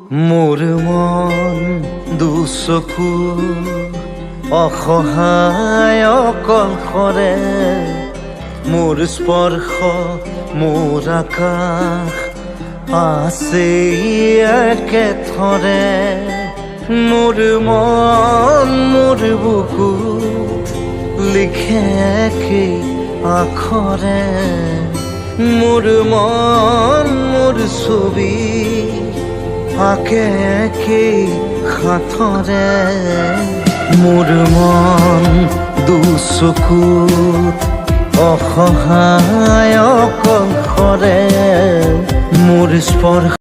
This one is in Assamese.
মোৰ মন দুচকু অসহায় অকলশৰে, মোৰ স্পৰ্শ মোৰ আকাশ আছে একেথৰে। মোৰ মন মোৰ বুকু লিখে একেই আখৰে, মোৰ মন মোৰ ছবি আঁকে একেই সাঁথৰে। মোৰ মন দুচকু অসহায় অকলশৰে, মোৰ স্পৰ্শ